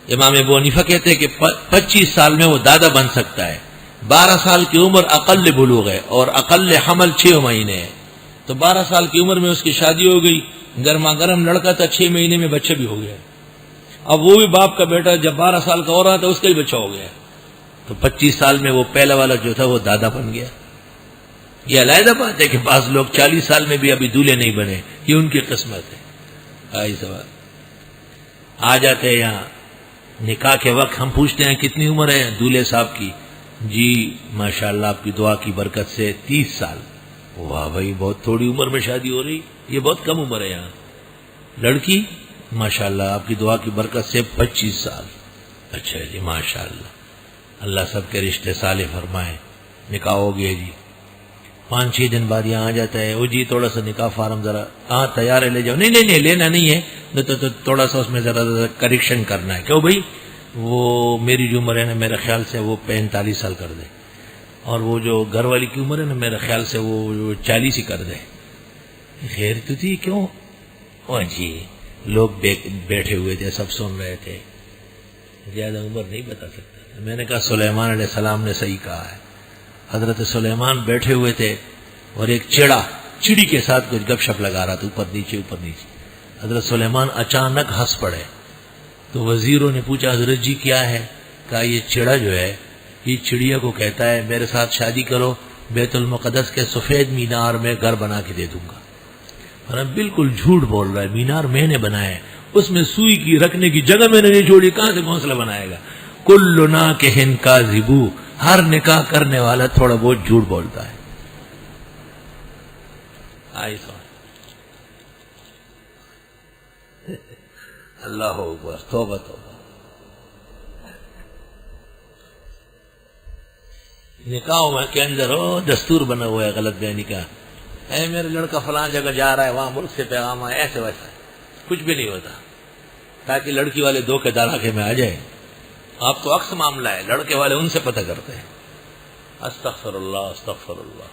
امام ابو حنیفہ کہتے ہیں کہ 25 سال میں وہ دادا بن سکتا ہے. 12 سال کی عمر اقل بلوغ ہے اور اقل حمل 6 مہینے ہے. تو 12 سال کی عمر میں اس کی شادی ہو گئی، گرما گرم لڑکا تھا، 6 مہینے میں بچہ بھی ہو گیا. اب وہ بھی باپ کا بیٹا جب 12 سال کا ہو رہا تھا اس کا بھی بچہ ہو گیا. تو 25 سال میں وہ پہلا والا جو تھا وہ دادا بن گیا. یہ علیحدہ بات ہے کہ بعض لوگ 40 سال میں بھی ابھی دولہے نہیں بنے، یہ ان کی قسمت ہے. آئی سوال آ جاتے ہیں یہاں نکاح کے وقت، ہم پوچھتے ہیں کتنی عمر ہے دولہے صاحب کی؟ جی ماشاءاللہ آپ کی دعا کی برکت سے 30 سال. واہ بھائی بہت تھوڑی عمر میں شادی ہو رہی، یہ بہت کم عمر ہے. یہاں لڑکی ماشاءاللہ آپ کی دعا کی برکت سے 25 سال. اچھا جی ماشاءاللہ، اللہ سب کے رشتے صالح فرمائے. نکاح ہو گیا جی. 5-6 دن بعد یہاں آ جاتا ہے، او جی تھوڑا سا نکاح فارم ذرا ہاں تیار ہے لے جاؤ. نہیں نہیں نہیں لینا نہیں ہے، تو تھوڑا سا اس میں ذرا کریکشن کرنا ہے. کیوں بھائی؟ وہ میری جو عمر ہے نا میرے خیال سے وہ 45 سال کر دے، اور وہ جو گھر والی کی عمر ہے نا میرے خیال سے وہ 40 ہی کر دے. خیر تو تھی کیوں؟ او جی لوگ بیٹھے ہوئے تھے، سب سن رہے تھے، زیادہ عمر نہیں بتا سکتا. میں نے کہا سلیمان علیہ السلام نے صحیح کہا ہے. حضرت سلیمان بیٹھے ہوئے تھے اور ایک چڑی کے ساتھ کچھ گپ شپ لگا رہا تھا، اوپر نیچے. حضرت سلیمان اچانک ہنس پڑے. تو وزیروں نے پوچھا حضرت جی کیا ہے؟ کہا یہ چڑا جو ہے یہ چڑیا کو کہتا ہے میرے ساتھ شادی کرو، بیت المقدس کے سفید مینار میں گھر بنا کے دے دوں گا. اور بالکل جھوٹ بول رہا ہے، مینار میں نے بنایا ہے، اس میں سوئی کی رکھنے کی جگہ میں نے نہیں چھوڑی، کہاں سے گھونسلہ بنائے گا؟ کلنا کہ ہن کا زبو، ہر نکاح کرنے والا تھوڑا بہت جھوٹ بولتا ہے. اللہ اکبر، توبہ توبہ. نکاحوں کے اندر دستور بنا ہوا ہے غلط بیانی کا. اے میرا لڑکا فلاں جگہ جا رہا ہے، وہاں ملک سے پیغام آیا، ایسے ویسا کچھ بھی نہیں ہوتا، تاکہ لڑکی والے دھوکے دھڑاکے میں آ جائے. آپ تو عکس معاملہ ہے، لڑکے والے ان سے پتہ کرتے ہیں. استغفر اللہ استغفر اللہ.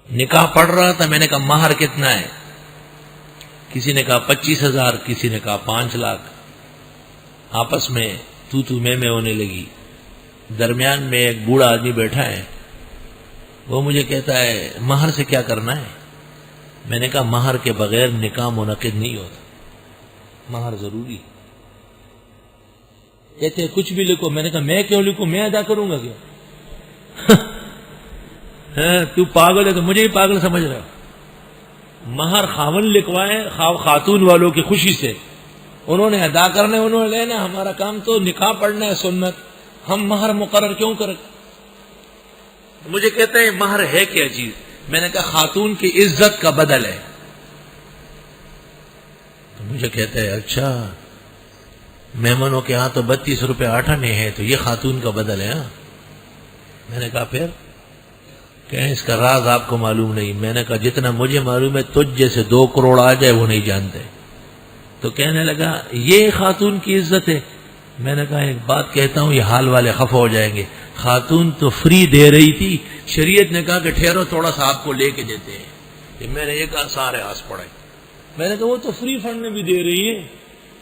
نکاح پڑھ رہا تھا، میں نے کہا مہر کتنا ہے؟ کسی نے کہا 25,000، کسی نے کہا 5 لاکھ. آپس میں تو میں ہونے لگی. درمیان میں ایک بوڑھا آدمی بیٹھا ہے، وہ مجھے کہتا ہے مہر سے کیا کرنا ہے؟ میں نے کہا مہر کے بغیر نکاح منعقد نہیں ہوتا، مہر ضروری. کہتے ہیں کچھ بھی لکھو. میں نے کہا میں کیوں لکھوں، میں ادا کروں گا کیا؟ تو پاگل ہے تو مجھے ہی پاگل سمجھ رہا. مہر خاون لکھوائے خاتون والوں کی خوشی سے، انہوں نے ادا کرنا ہے، انہوں نے لینا. ہمارا کام تو نکاح پڑھنا ہے سنت، ہم مہر مقرر کیوں کریں؟ مجھے کہتے ہیں مہر ہے کیا چیز؟ میں نے کہا خاتون کی عزت کا بدل ہے. تو مجھے کہتے ہیں اچھا مہمانوں کے ہاں تو 32 روپے آٹھانے ہے، تو یہ خاتون کا بدل ہے. ہاں میں نے کہا پھر کہیں اس کا راز آپ کو معلوم نہیں. میں نے کہا جتنا مجھے معلوم ہے تجھ جیسے 2 کروڑ آ جائے وہ نہیں جانتے. تو کہنے لگا یہ خاتون کی عزت ہے. میں نے کہا ایک بات کہتا ہوں، یہ حال والے خفا ہو جائیں گے. خاتون تو فری دے رہی تھی، شریعت نے کہا کہ ٹھہرو تھوڑا سا آپ کو لے کے دیتے ہیں. کہ میں نے یہ کہا سارے ہنس پڑے. میں نے کہا وہ تو فری فنڈ میں بھی دے رہی ہے،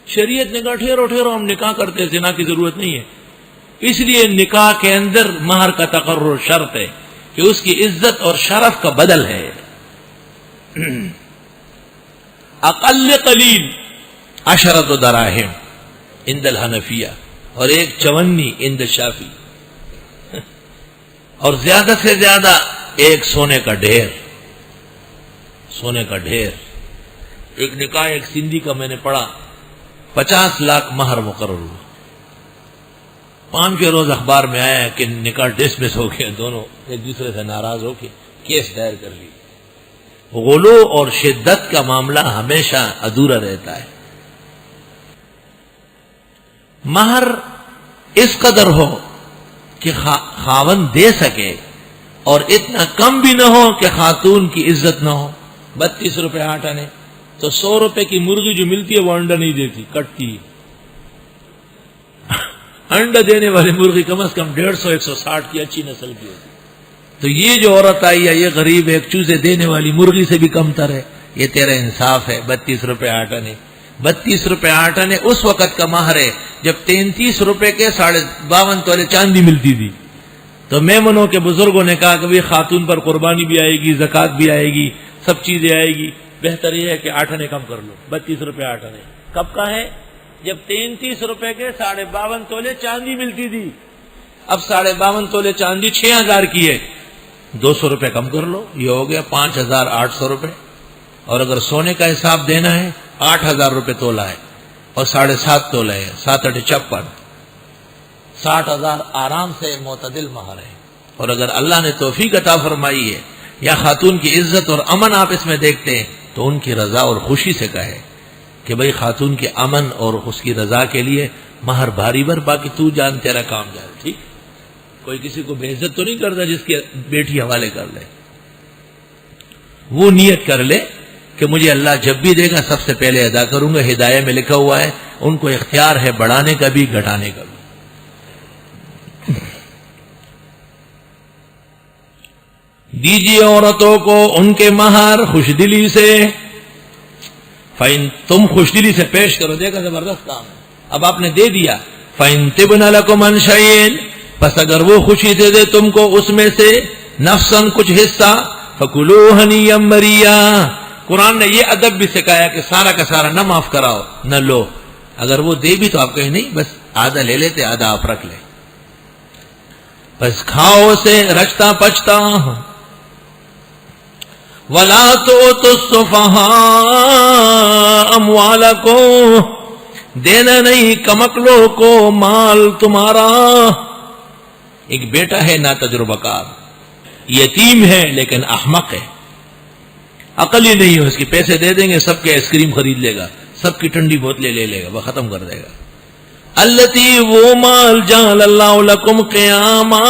شریعت نے کہا ٹھہرو ہم نکاح کرتے، زنا کی ضرورت نہیں ہے. اس لیے نکاح کے اندر مہر کا تقرر شرط ہے کہ اس کی عزت اور شرف کا بدل ہے. اقل قلیل 10 دراہم عند الحنفیہ، اور 1 54 عند الشافعی، اور زیادہ سے زیادہ 1 سونے کا ڈھیر. سونے کا ڈھیر. ایک نکاح ایک سندھی کا میں نے پڑھا، 50 لاکھ مہر مقرر ہوا. 5 کے روز اخبار میں آیا کہ نکاح ڈسمس ہو گیا، دونوں ایک دوسرے سے ناراض ہو کے کیس دائر کر لی. غلو اور شدت کا معاملہ ہمیشہ ادھورا رہتا ہے. مہر اس قدر ہو کہ خاون دے سکے اور اتنا کم بھی نہ ہو کہ خاتون کی عزت نہ ہو. 32 روپے آٹا نے تو 100 روپے کی مرغی جو ملتی ہے وہ انڈا نہیں دیتی، کٹتی. انڈا دینے والی مرغی کم از کم 150-160 کی اچھی نسل کی ہوتی. تو یہ جو عورت آئی ہے یہ غریب ایک چوزے دینے والی مرغی سے بھی کم تر ہے. یہ تیرا انصاف ہے؟ 32 روپے آٹا نے 32 روپے 8 آنے اس وقت کا مہر ہے جب 33 روپے کے 52.5 تولے چاندی ملتی تھی. تو میمنوں کے بزرگوں نے کہا کہ بھی خاتون پر قربانی بھی آئے گی، زکوٰۃ بھی آئے گی، سب چیزیں آئے گی، بہتر یہ ہے کہ 8 آنے کم کر لو. 32 روپے 8 آنے کب کا ہے؟ جب 33 روپے کے 52.5 تولے چاندی ملتی تھی. اب 52.5 تولے چاندی 6,000 کی ہے، 200 روپے کم کر لو، یہ ہو گیا 5,800 روپے. اور اگر سونے کا حساب دینا ہے 8,000 روپے تولا ہے اور 7.5 تولے ہے، 7 8 56، 60,000 آرام سے معتدل مہر ہے. اور اگر اللہ نے توفیق عطا فرمائی ہے یا خاتون کی عزت اور امن آپ اس میں دیکھتے ہیں تو ان کی رضا اور خوشی سے کہے کہ بھئی خاتون کے امن اور اس کی رضا کے لیے مہر بھاری بھر، باقی تو جان تیرا کام جائے. ٹھیک، کوئی کسی کو بے عزت تو نہیں کرتا جس کی بیٹی حوالے کر لے. وہ نیت کر لے کہ مجھے اللہ جب بھی دے گا سب سے پہلے ادا کروں گا. ہدایہ میں لکھا ہوا ہے ان کو اختیار ہے بڑھانے کا بھی گھٹانے کا بھی. دیجیے عورتوں کو ان کے مہر خوش دلی سے. فَإِن تم خوش دلی سے پیش کرو، دیکھا زبردست کام ہے. اب آپ نے دے دیا. فَإِن تِبْنَ لَكُمْ عَنْ شَيْءٍ، پس اگر وہ خوشی دے دے تم کو اس میں سے نفساً کچھ حصہ، فَكُلُوهُ هَنِيًّا مَرِيًّا. قرآن نے یہ ادب بھی سکھایا کہ سارا کا سارا نہ معاف کراؤ نہ لو. اگر وہ دے بھی تو آپ کہیں نہیں، بس آدھا لے لیتے آدھا آپ رکھ لیں. بس کھاؤ سے رچتا پچتا. وَلَا تُؤْتُوا السُّفَهَاءَ أَمْوَالَكُمْ، دینا نہیں کمکلوں کو مال تمہارا. ایک بیٹا ہے نا تجربہ کار، یتیم ہے لیکن احمق ہے، عقل ہی نہیں ہے اس کی. پیسے دے دیں گے سب کے آئس کریم خرید لے گا، سب کی ٹھنڈی بوتلیں لے لے گا، وہ ختم کر دے گا. التی، وہ مال جعل اللہ لکم قیاما،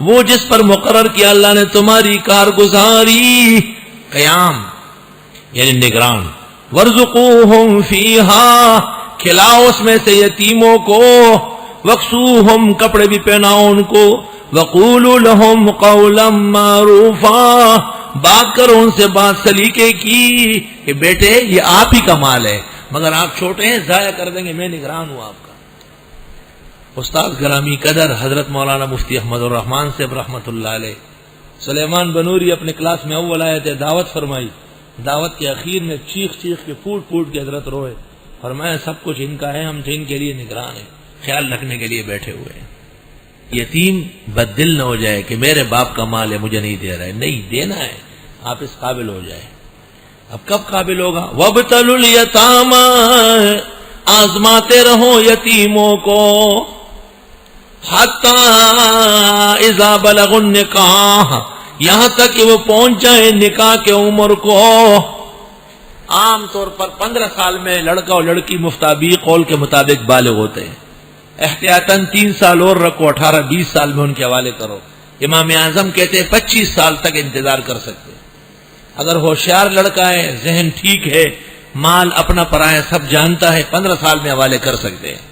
وہ جس پر مقرر کیا اللہ نے تمہاری کارگزاری. قیام یعنی نگران. وارزقوہم فیہا، کھلاؤ اس میں سے یتیموں کو. وکسوہم، کپڑے بھی پہناؤ ان کو. وقولوا لہم قولا معروفا، بات کرو ان سے بات سلیقے کی کہ بیٹے یہ آپ ہی کا مال ہے، مگر آپ چھوٹے ہیں ضائع کر دیں گے، میں نگران ہوں آپ کا. استاد گرامی قدر حضرت مولانا مفتی احمد الرحمان صاحب رحمۃ اللہ علیہ، سلیمان بنوری اپنے کلاس میں اول آئے تھے، دعوت فرمائی. دعوت کے اخیر میں چیخ چیخ کے پھوٹ پھوٹ کے حضرت روئے. فرمایا سب کچھ ان کا ہے، ہم تو ان کے لیے نگران ہیں، خیال رکھنے کے لیے بیٹھے ہوئے ہیں. یتیم بد دل نہ ہو جائے کہ میرے باپ کا مال ہے مجھے نہیں دے رہا ہے. نہیں، دینا ہے، آپ اس قابل ہو جائے. اب کب قابل ہوگا؟ وَابْتَلُوا الْيَتَامَىٰ، آزماتے رہو یتیموں کو. حَتَّىٰ إِذَا بَلَغُوا النِّکَاحَ، یہاں تک کہ وہ پہنچ جائیں نکاح کے عمر کو. عام طور پر 15 سال میں لڑکا اور لڑکی مفتابی قول کے مطابق بالغ ہوتے ہیں. احتیاطاً 3 سال اور رکھو، 18-20 سال میں ان کے حوالے کرو. امام اعظم کہتے ہیں 25 سال تک انتظار کر سکتے. اگر ہوشیار لڑکا ہے، ذہن ٹھیک ہے، مال اپنا پرایا سب جانتا ہے، 15 سال میں حوالے کر سکتے ہیں.